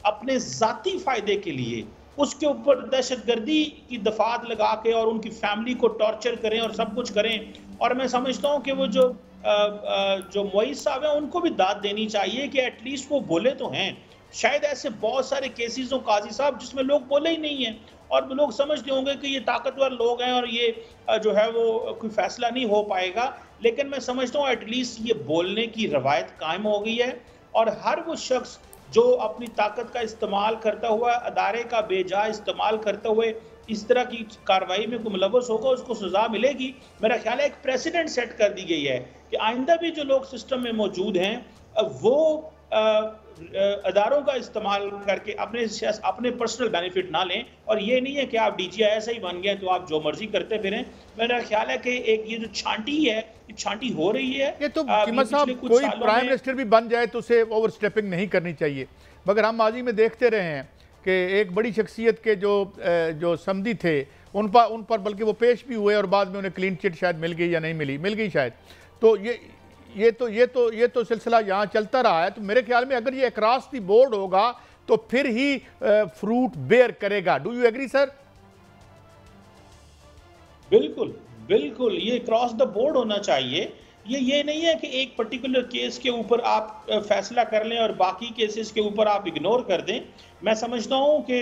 अपने ज़ाती फ़ायदे के लिए उसके ऊपर दहशतगर्दी की दफात लगा के और उनकी फैमिली को टॉर्चर करें और सब कुछ करें। और मैं समझता हूँ कि वो जो मोइस साहब हैं उनको भी दाद देनी चाहिए कि एटलीस्ट वो बोले तो हैं। शायद ऐसे बहुत सारे केसेस हो काजी साहब जिसमें लोग बोले ही नहीं हैं, और लोग समझते होंगे कि ये ताकतवर लोग हैं और ये जो है वो कोई फैसला नहीं हो पाएगा। लेकिन मैं समझता हूँ एटलीस्ट ये बोलने की रवायत कायम हो गई है, और हर वो शख्स जो अपनी ताकत का इस्तेमाल करता हुआ, अदारे का बेजा इस्तेमाल करते हुए इस तरह की कार्रवाई में कोई मुलव्वस होगा उसको सजा मिलेगी। मेरा ख्याल है एक प्रेसिडेंट सेट कर दी गई है कि आइंदा भी जो लोग सिस्टम में मौजूद हैं वो अदारों का इस्तेमाल करके अपने पर्सनल बेनिफिट ना लें। और ये नहीं है कि आप DGI ऐसे ही बन गए तो आप जो मर्जी करते फिरें। मेरा ख्याल है कि एक ये जो छांटी है, ये छांटी हो रही है। ये तो कीमत साहब, कोई प्राइम मिनिस्टर भी बन जाए तो उसे ओवर स्टेपिंग नहीं करनी चाहिए, मगर हम माजी में देखते रहे हैं कि एक बड़ी शख्सियत के जो समधी थे उन पर बल्कि वो पेश भी हुए और बाद में उन्हें क्लीन चिट शायद मिल गई या नहीं मिल गई शायद। तो ये तो सिलसिला यहाँ चलता रहा है। तो मेरे ख्याल में अगर ये अक्रॉस द बोर्ड होगा तो फिर ही फ्रूट बेयर करेगा। Do you agree sir? बिल्कुल बिल्कुल, ये क्रॉस द बोर्ड होना चाहिए। ये नहीं है कि एक पर्टिकुलर केस के ऊपर आप फैसला कर लें और बाकी केसेस के ऊपर आप इग्नोर कर दें। मैं समझता हूं कि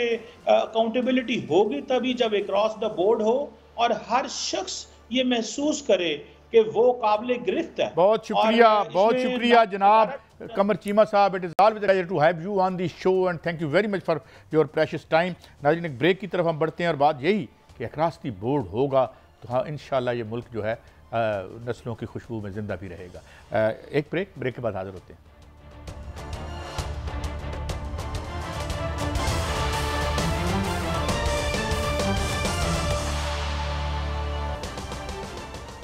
अकाउंटेबिलिटी होगी तभी जब एक क्रॉस द बोर्ड हो और हर शख्स ये महसूस करे कि वो काबिल गिरफ्त है। बहुत शुक्रिया जनाब कमर चीमा साहब। It is always a pleasure to have you on the show and thank you very much for your precious time. नाज़रीन, एक ब्रेक की तरफ हम बढ़ते हैं और बात यही कि अक्रॉस द बोर्ड होगा तो हाँ इंशाल्लाह ये मुल्क जो है नस्लों की खुशबू में ज़िंदा भी रहेगा। एक ब्रेक के बाद हाजिर होते हैं।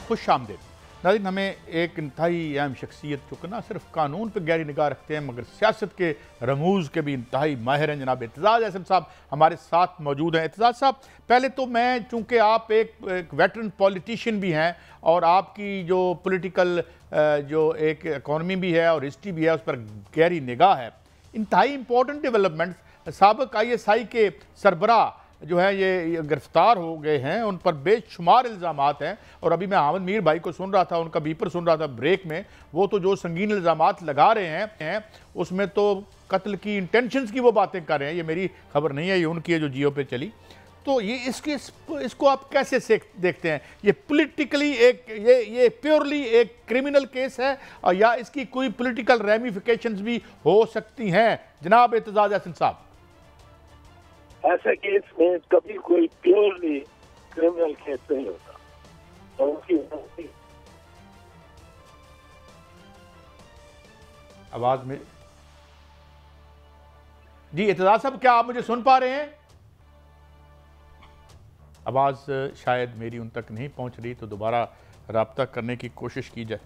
खुश आमदीद नाज़रीन। हमें एक इंतहाई अहम शख्सियत जो कि ना सिर्फ कानून पर गहरी निगाह रखते हैं मगर सियासत के रमूज़ के भी इंतहाई माहिर हैं, जनाब एतजाज़ अहसन साहब हमारे साथ मौजूद हैं। एतजाज़ साहब, पहले तो मैं, चूँकि आप एक वेटरन पॉलिटिशियन भी हैं और आपकी जो पॉलिटिकल जो एक इकॉनमी भी है और हिस्ट्री भी है उस पर गहरी निगाह है, इंतहाई इंपॉर्टेंट डेवलपमेंट साबिक़ ISI के सरबराह जो है ये गिरफ्तार हो गए हैं, उन पर बेशुमार इल्ज़ामात हैं। और अभी मैं आमद मीर भाई को सुन रहा था, उनका बीपर सुन रहा था ब्रेक में, वो तो जो संगीन इल्ज़ामात लगा रहे हैं उसमें तो कत्ल की इंटेंशंस की वो बातें कर रहे हैं। ये मेरी खबर नहीं है, ये उनकी है जो जियो पे चली। तो ये इसको आप कैसे देखते हैं? ये पॉलिटिकली ये प्योरली एक क्रिमिनल केस है या इसकी कोई पॉलिटिकल रेमिफिकेशंस भी हो सकती हैं? जनाब एतजाज़ अहसन साहब, ऐसे केस में कभी कोई प्योरली क्रिमिनल केस नहीं होता। और आवाज में जी एतजाज़ साहब, क्या आप मुझे सुन पा रहे हैं? आवाज़ शायद मेरी उन तक नहीं पहुंच रही, तो दोबारा रब्ता करने की कोशिश की जाए।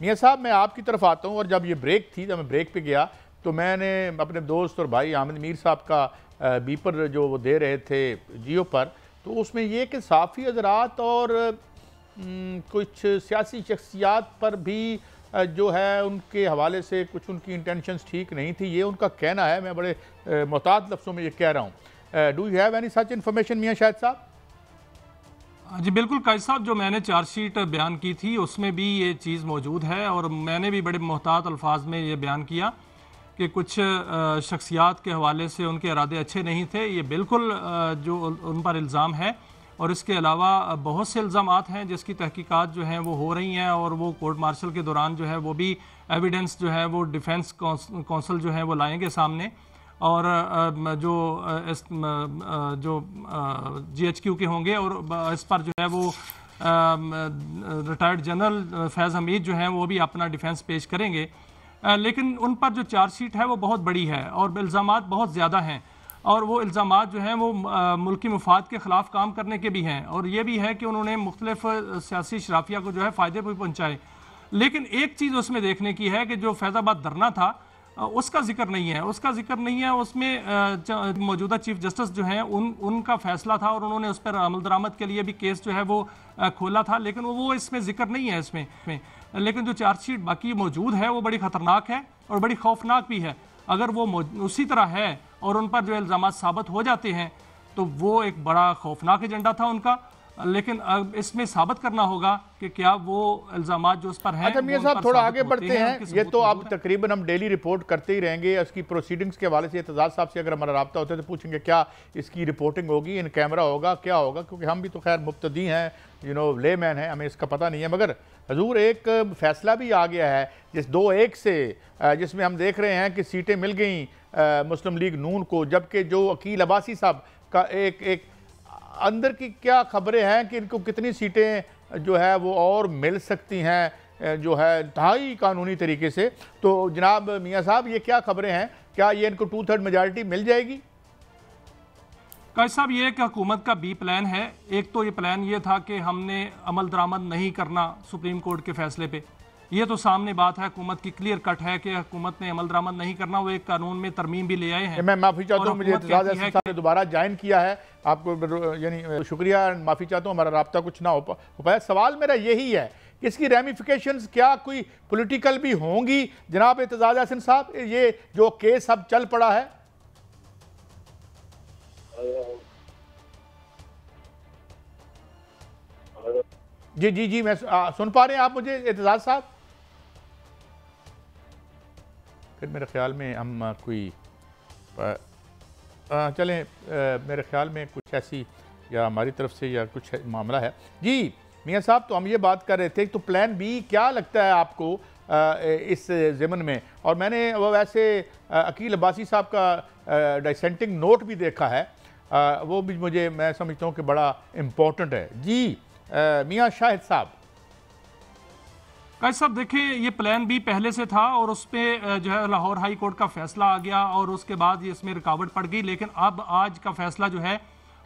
मियाँ साहब, मैं आपकी तरफ आता हूं और जब ये ब्रेक थी, जब मैं ब्रेक पे गया तो मैंने अपने दोस्त और भाई आमिद मीर साहब का बीपर जो वो दे रहे थे जियो पर, तो उसमें ये कि साफ़ी हज़रात और कुछ सियासी शख्सियात पर भी जो है उनके हवाले से कुछ उनकी इंटेंशंस ठीक नहीं थी, ये उनका कहना है। मैं बड़े मोहतात लफ्ज़ों में ये कह रहा हूँ। Do you have any such information मियाँ शाहिद साहब? जी बिल्कुल कायद साहब, जो मैंने चार्जशीट बयान की थी उसमें भी ये चीज़ मौजूद है और मैंने भी बड़े मोहतात अल्फाज में ये बयान किया कि कुछ शख्सियात के हवाले से उनके इरादे अच्छे नहीं थे। ये बिल्कुल जो उन पर इल्ज़ाम है और इसके अलावा बहुत से इल्ज़ामात हैं जिसकी तहकीकात जो हैं वो हो रही हैं और वो कोर्ट मार्शल के दौरान जो है वो भी एविडेंस जो है वो डिफेंस कौंसल जो है वो लाएंगे सामने। और जो GHQ के होंगे और इस पर जो है वो रिटायर्ड जनरल फैज़ हमीद जो हैं वो भी अपना डिफेंस पेश करेंगे। लेकिन उन पर जो चार्जशीट है वो बहुत बड़ी है और इल्ज़ामात बहुत ज़्यादा हैं और वो इल्ज़ामात जो हैं वो मुल्की मफाद के ख़िलाफ़ काम करने के भी हैं और ये भी है कि उन्होंने मुख्तलिफ सियासी शराफिया को जो है फ़ायदे भी पहुँचाए। लेकिन एक चीज़ उसमें देखने की है कि जो फैज़ाबाद धरना था उसका जिक्र नहीं है, उसमें मौजूदा चीफ जस्टिस जो हैं उनका फैसला था और उन्होंने उस पर अमल दरामद के लिए भी केस जो है वो खोला था, लेकिन वो इसमें जिक्र नहीं है इसमें। लेकिन जो चार्जशीट बाकी मौजूद है वो बड़ी ख़तरनाक है और बड़ी खौफनाक भी है। अगर वो उसी तरह है और उन पर जो इल्ज़ामात साबित हो जाते हैं तो वो एक बड़ा खौफनाक एजेंडा था उनका। लेकिन अब इसमें साबित करना होगा कि क्या वो इल्ज़ामात जो उस पर हैं। अच्छा मियां साहब, थोड़ा आगे बढ़ते हैं। ये तो अब तकरीबन हम डेली रिपोर्ट करते ही रहेंगे इसकी प्रोसीडिंग्स के हवाले से। एतजाज़ साहब से अगर हमारा राब्ता होता है तो पूछेंगे क्या इसकी रिपोर्टिंग होगी, इन कैमरा होगा, क्या होगा, क्योंकि हम भी तो खैर मुब्तदी हैं, लेमैन हैं, हमें इसका पता नहीं है। मगर हजूर एक फैसला भी आ गया है जिस 2-1 से, जिसमें हम देख रहे हैं कि सीटें मिल गई मुस्लिम लीग नून को, जबकि जो अकील अब्बासी साहब का एक अंदर की क्या खबरें हैं कि इनको कितनी सीटें जो है वो और मिल सकती हैं? जो है इंतहाई कानूनी तरीके से। तो जनाब मियाँ साहब, ये क्या खबरें हैं, क्या ये इनको 2/3 मेजॉरिटी मिल जाएगी? काजी साहब, ये एक हुकूमत का बी प्लान है। एक तो ये प्लान ये था कि हमने अमल दरामद नहीं करना सुप्रीम कोर्ट के फैसले पे, ये तो सामने बात है, हुकूमत की क्लियर कट है कि हुकूमत ने अमल दरामद नहीं करना। वो एक कानून में तरमीम भी ले आए हैं। मैं माफ़ी चाहता हूँ, मुझे एतजाज़ अहसन साहब ने दोबारा ज्वाइन किया है आपको, यानी शुक्रिया, माफ़ी चाहता हूँ, हमारा राब्ता कुछ ना हो पाया। सवाल मेरा यही है कि इसकी रेमिफिकेशंस क्या कोई पॉलिटिकल भी होंगी जनाब एतजाज़ अहसन साहब, ये जो केस अब चल पड़ा है? जी जी जी, मैं सुन पा रहे हैं आप मुझे एतजाज़ साहब? फिर मेरे ख्याल में हम कोई चलें, मेरे ख्याल में कुछ ऐसी या हमारी तरफ से या कुछ मामला है। जी मियाँ साहब, तो हम ये बात कर रहे थे, तो प्लान बी क्या लगता है आपको इस ज़मन में? और मैंने वो वैसे अकील अब्बासी साहब का डिसेंटिंग नोट भी देखा है, वो भी मुझे, मैं समझता हूँ कि बड़ा इम्पोर्टेंट है। जी मियाँ शाहिद साहब। काजी साहब, देखिए, ये प्लान बी पहले से था और उस पर जो है लाहौर हाई कोर्ट का फैसला आ गया और उसके बाद ये इसमें रुकावट पड़ गई। लेकिन अब आज का फैसला जो है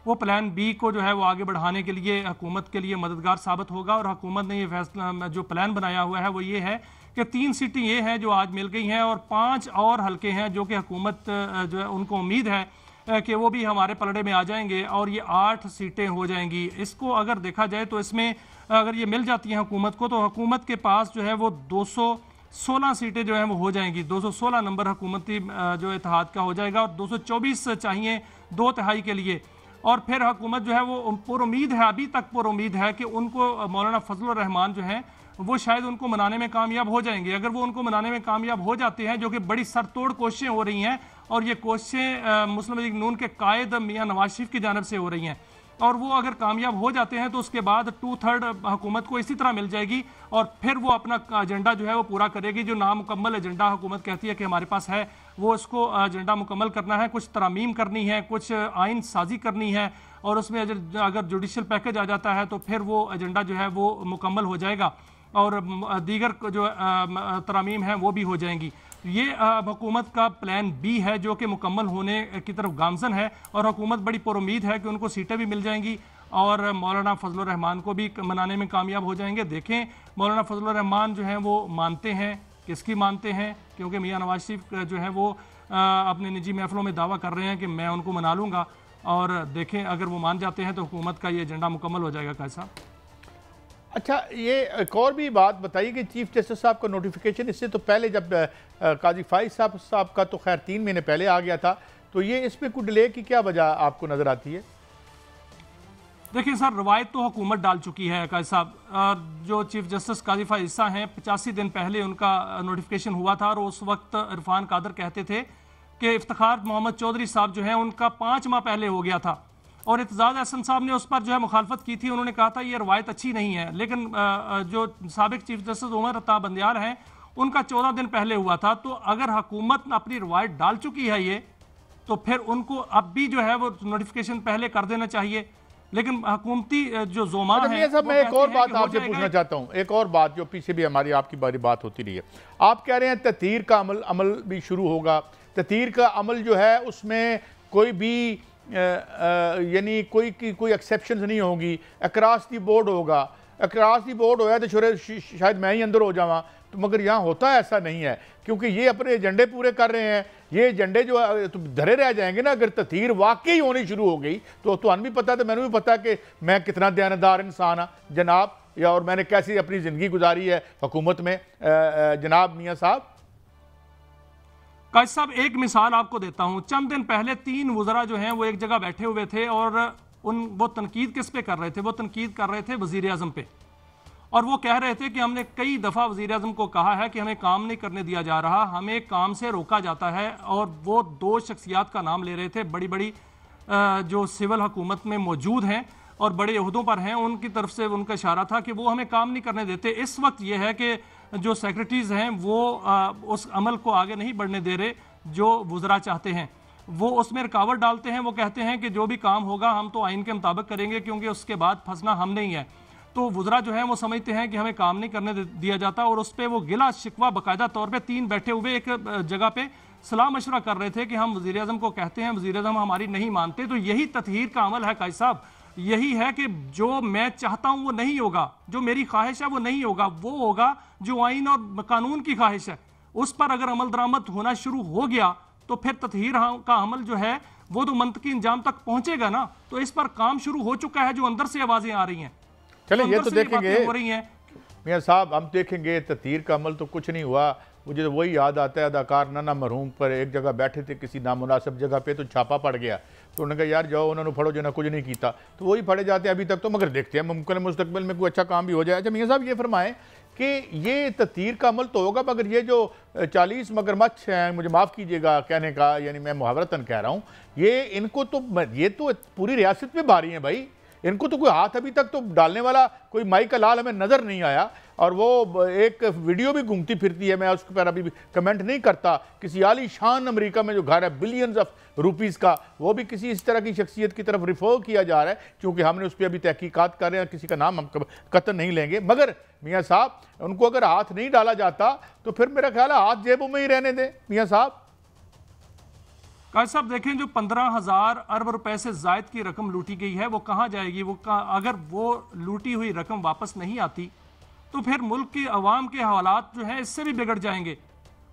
वो प्लान बी को जो है वो आगे बढ़ाने के लिए हुकूमत के लिए मददगार साबित होगा। और हुकूमत ने ये फैसला जो प्लान बनाया हुआ है वो ये है कि 3 सीटें ये हैं जो आज मिल गई हैं और 5 और हल्के हैं जो कि हुकूमत जो है उनको उम्मीद है कि वो भी हमारे पलड़े में आ जाएंगे और ये 8 सीटें हो जाएंगी। इसको अगर देखा जाए तो इसमें अगर ये मिल जाती हैं हुकूमत को, तो हुकूमत के पास जो है वो 216 सीटें जो हैं वो हो जाएंगी। 216 नंबर हुकूमती जो इत्तेहाद का हो जाएगा और 224 चाहिए 2/3 के लिए। और फिर हुकूमत जो है वो पुरुमीद है, अभी तक पुरुमीद है कि उनको मौलाना फजलुर रहमान जो हैं वो शायद उनको मनाने में कामयाब हो जाएंगे। अगर वो उनको मनाने में कामयाब हो जाते हैं, जो कि बड़ी सरतोड़ कोशिशें हो रही हैं और ये कोशिशें मुस्लिम लीग नून के कायद मियाँ नवाज शरीफ की जानिब से हो रही हैं, और वो अगर कामयाब हो जाते हैं तो उसके बाद 2/3 हुकूमत को इसी तरह मिल जाएगी और फिर वो अपना एजेंडा जो है वो पूरा करेगी। जो नामुकम्मल एजेंडा हुकूमत कहती है कि हमारे पास है, वो इसको एजेंडा मुकम्मल करना है, कुछ तरामीम करनी है, कुछ आइन साजी करनी है और उसमें अगर जुडिशल पैकेज आ जाता है तो फिर वो एजेंडा जो है वो मुकम्मल हो जाएगा और दीगर जो तरामीम हैं वो भी हो जाएंगी। ये हुकूमत का प्लान बी है जो कि मुकम्मल होने की तरफ गामजन है और हुकूमत बड़ी पुरुमीद है कि उनको सीटें भी मिल जाएंगी और मौलाना फजलुर रहमान को भी मनाने में कामयाब हो जाएंगे। देखें, मौलाना फजलुर रहमान जो हैं वो मानते हैं, किसकी मानते हैं, क्योंकि मियाँ नवाज शरीफ जो है वो अपने निजी महफिलों में दावा कर रहे हैं कि मैं उनको मना लूँगा, और देखें अगर वो मान जाते हैं तो हुकूमत का ये एजेंडा मुकम्मल हो जाएगा। काजी साहब, अच्छा, ये एक और भी बात बताइए कि चीफ जस्टिस साहब का नोटिफिकेशन इससे तो पहले, जब काजी फाइज साहब का तो खैर 3 महीने पहले आ गया था, तो ये इसमें कोई डिले की क्या वजह आपको नज़र आती है? देखिए सर, रवायत तो हुकूमत डाल चुकी है। काजी साहब, जो चीफ जस्टिस काजी फाइज साहब हैं, 85 दिन पहले उनका नोटिफिकेशन हुआ था और उस वक्त इरफान कादर कहते थे कि इफ्तिखार मोहम्मद चौधरी साहब जो हैं उनका 5 माह पहले हो गया था और एतजाज़ अहसन साहब ने उस पर जो है मुखालफत की थी। उन्होंने कहा था ये रवायत अच्छी नहीं है, लेकिन जो साबिक चीफ जस्टिस उमर अता बंदियाल हैं उनका 14 दिन पहले हुआ था। तो अगर हुकूमत अपनी रवायत डाल चुकी है ये, तो फिर उनको अब भी जो है वो नोटिफिकेशन पहले कर देना चाहिए। लेकिन हुकूमती जो जोमा है, मैं एक और बात आपसे पूछना चाहता हूँ, एक और बात जो पीछे भी हमारी आपकी बारी बात होती रही है। आप कह रहे हैं ततीर का अमल भी शुरू होगा। ततीर का अमल जो है उसमें कोई भी यानी कोई एक्सेप्शन नहीं होगी, अक्रॉस दी बोर्ड होगा। अक्रॉस दी बोर्ड होया तो शायद मैं ही अंदर हो जावा, तो मगर यहाँ होता ऐसा नहीं है, क्योंकि ये अपने एजेंडे पूरे कर रहे हैं। ये एजेंडे जो तो धरे रह जाएंगे ना। अगर ततीर वाकई होनी शुरू हो गई तो भी पता, तो मैंने भी पता कि मैं कितना दयानतदार इंसान हाँ जनाब, या और मैंने कैसी अपनी ज़िंदगी गुजारी है हुकूमत में जनाब मियाँ साहब। काजी साहब, एक मिसाल आपको देता हूं। चंद दिन पहले 3 वज़रा जो हैं वो एक जगह बैठे हुए थे और वो तनकीद किस पे कर रहे थे? वो तनकीद कर रहे थे वज़ीर आज़म पे, और वो कह रहे थे कि हमने कई दफ़ा वज़ीर आज़म को कहा है कि हमें काम नहीं करने दिया जा रहा, हमें काम से रोका जाता है। और वो 2 शख्सियात का नाम ले रहे थे, बड़ी बड़ी जो सिविल हुकूमत में मौजूद हैं और बड़े ओहदों पर हैं, उनकी तरफ से उनका इशारा था कि वो हमें काम नहीं करने देते। इस वक्त ये है कि जो सेक्रेटरीज हैं वो उस अमल को आगे नहीं बढ़ने दे रहे जो वज़रा चाहते हैं। वो उसमें रुकावट डालते हैं। वो कहते हैं कि जो भी काम होगा हम तो आइन के मुताबिक करेंगे, क्योंकि उसके बाद फंसना हम नहीं है। तो वुज़रा जो है वो समझते हैं कि हमें काम नहीं करने दिया जाता, और उस पर वो गिला शिकवा बाकायदा तौर पे 3 बैठे हुए एक जगह पे सलाह मशवरा कर रहे थे कि हम वज़ीर आज़म को कहते हैं, वज़ीर आज़म हमारी नहीं मानते। तो यही तत्हीर का अमल है कायद साहब, यही है कि जो मैं चाहता हूं वो नहीं होगा, जो मेरी ख्वाहिश है वो नहीं होगा, वो होगा जो आइन और कानून की ख्वाहिश है। उस पर अगर अमल दरामद होना शुरू हो गया तो फिर तत्हीर का अमल जो है वो तो मंतकी इंजाम तक पहुंचेगा ना। तो इस पर काम शुरू हो चुका है, जो अंदर से आवाजें आ रही हैं। चलिए ये तो देखेंगे हो रही हैं मियां साहब, हम देखेंगे तत्हीर का अमल तो कुछ नहीं हुआ। मुझे तो वही याद आता है, अदाकार नाना मरहूम पर एक जगह बैठे थे किसी नामुनासिब जगह पे, तो छापा पड़ गया, तो उन्होंने कहा यार जाओ उन्होंने फड़ो जो ना कुछ नहीं किया, तो वही फड़े जाते हैं अभी तक। तो मगर देखते हैं मुमकिन मुस्तकबिल में कोई अच्छा काम भी हो जाए। अच्छा मियां साहब ये फरमाएं कि ये तत्हीर का अमल तो होगा, मगर ये जो 40 मगरमच्छ हैं, मुझे माफ़ कीजिएगा कहने का, यानी मैं मुहावरतन कह रहा हूँ, ये इनको तो ये तो पूरी रियासत में भारी हैं भाई, इनको तो कोई हाथ अभी तक तो डालने वाला कोई माई का लाल हमें नज़र नहीं आया। और वो एक वीडियो भी घूमती फिरती है, मैं उस पर अभी कमेंट नहीं करता, किसी आलीशान अमेरिका में जो घर है बिलियंस ऑफ रुपीज़ का, वो भी किसी इस तरह की शख्सियत की तरफ रिफर किया जा रहा है, क्योंकि हमने उस पर अभी तहकीकात कर रहे हैं, किसी का नाम हम कतई नहीं लेंगे। मगर मियाँ साहब उनको अगर हाथ नहीं डाला जाता तो फिर मेरा ख्याल है हाथ जेबों में ही रहने दें। मियाँ साहब काजी साहब देखें, जो 15,000 अरब रुपए से जायद की रकम लूटी गई है वो कहाँ जाएगी? अगर वो लूटी हुई रकम वापस नहीं आती तो फिर मुल्क के अवाम के हालात जो है इससे भी बिगड़ जाएंगे।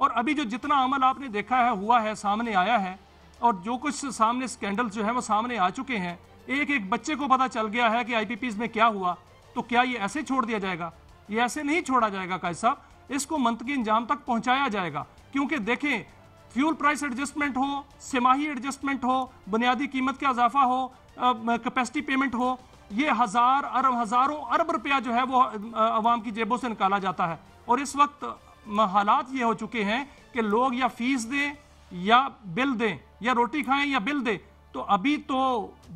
और अभी जो जितना अमल आपने देखा है, हुआ है, सामने आया है, और जो कुछ सामने स्कैंडल जो है वो सामने आ चुके हैं, एक एक बच्चे को पता चल गया है कि IPPs में क्या हुआ, तो क्या ये ऐसे छोड़ दिया जाएगा? ये ऐसे नहीं छोड़ा जाएगा काजी साहब, इसको मंतकी इंजाम तक पहुंचाया जाएगा। क्योंकि देखें, फ्यूल प्राइस एडजस्टमेंट हो, सिमाही एडजस्टमेंट हो, बुनियादी कीमत का इजाफा हो, कैपेसिटी पेमेंट हो, ये हज़ारों अरब रुपया जो है वो अवाम की जेबों से निकाला जाता है। और इस वक्त हालात ये हो चुके हैं कि लोग या फीस दें या बिल दें, या रोटी खाएं या बिल दें। तो अभी तो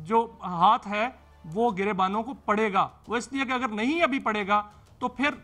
जो हाथ है वो गिरेबानों को पड़ेगा। वो इसलिए कि अगर नहीं अभी पड़ेगा तो फिर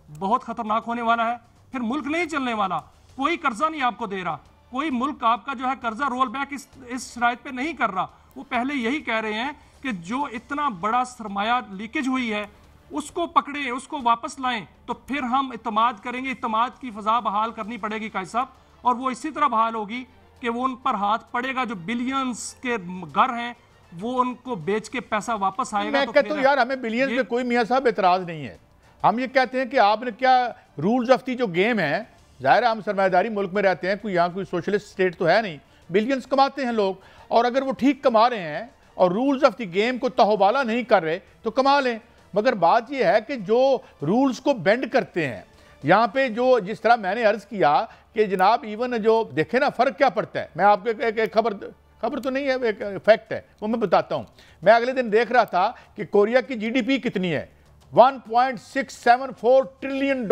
बहुत खतरनाक होने वाला है, फिर मुल्क नहीं चलने वाला। कोई कर्जा नहीं आपको दे रहा, कोई मुल्क आपका जो है कर्जा रोल बैक इस शराइत पे नहीं कर रहा। वो पहले यही कह रहे हैं कि जो इतना बड़ा सरमाया लीकेज हुई है उसको पकड़े, उसको वापस लाएं, तो फिर हम इत्तेमाद करेंगे। इत्तेमाद की फजा बहाल करनी पड़ेगी काजी साहब, और वो इसी तरह बहाल होगी कि वो उन पर हाथ पड़ेगा, जो बिलियंस के घर हैं वो उनको बेच के पैसा वापस आएगा। मैं कहता हूँ यार हमें बिलियंस में कोई मियाँ साहब एतराज नहीं है। हम ये कहते हैं कि आपने क्या रूल्स ऑफ दी जो गेम है, जाहिर है हम सरमायादारी मुल्क में रहते हैं, कोई यहाँ कोई सोशलिस्ट स्टेट तो है नहीं, बिलियंस कमाते हैं लोग, और अगर वो ठीक कमा रहे हैं और रूल्स ऑफ द गेम को तहोबाला नहीं कर रहे तो कमा लें। मगर बात यह है कि जो रूल्स को बेंड करते हैं यहाँ पे, जो जिस तरह मैंने अर्ज किया कि जनाब इवन जो देखे ना फ़र्क क्या पड़ता है, मैं आपको एक खबर तो नहीं है, एक फैक्ट है वो मैं बताता हूँ। मैं अगले दिन देख रहा था कि कोरिया की GDP कितनी है, $1.674 ट्रिलियन,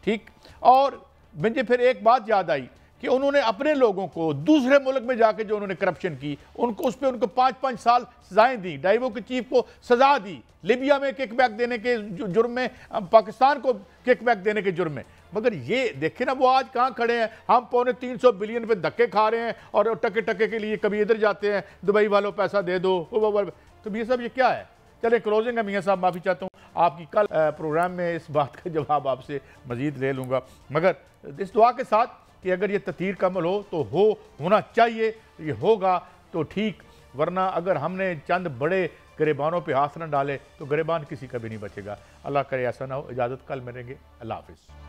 ठीक। और मुझे फिर एक बात याद आई कि उन्होंने अपने लोगों को दूसरे मुल्क में जाके जो उन्होंने करप्शन की, उनको उस पर उनको 5-5 साल सजाएं दी, डाइवो के चीफ को सजा दी, लिबिया में किकबैक देने के जुर्म में, पाकिस्तान को किकबैक देने के जुर्म में। मगर ये देखे ना वो आज कहाँ खड़े हैं, हम $350 बिलियन पे धक्के खा रहे हैं और टके टके के लिए कभी इधर जाते हैं, दुबई वालों पैसा दे दो। तो ये सब ये क्या है? चले क्लोजिंग है मियाँ साहब, माफ़ी चाहता हूँ आपकी, कल प्रोग्राम में इस बात का जवाब आपसे मजीद ले लूँगा, मगर इस दुआ के साथ कि अगर ये ततीर का अमल हो तो होना चाहिए, ये होगा तो ठीक, वरना अगर हमने चंद बड़े गिरेबानों पे हाथ न डाले तो गिरेबान किसी का भी नहीं बचेगा। अल्लाह करे ऐसा ना हो। इजाज़त, कल मिलेंगे। अल्लाह हाफिज़।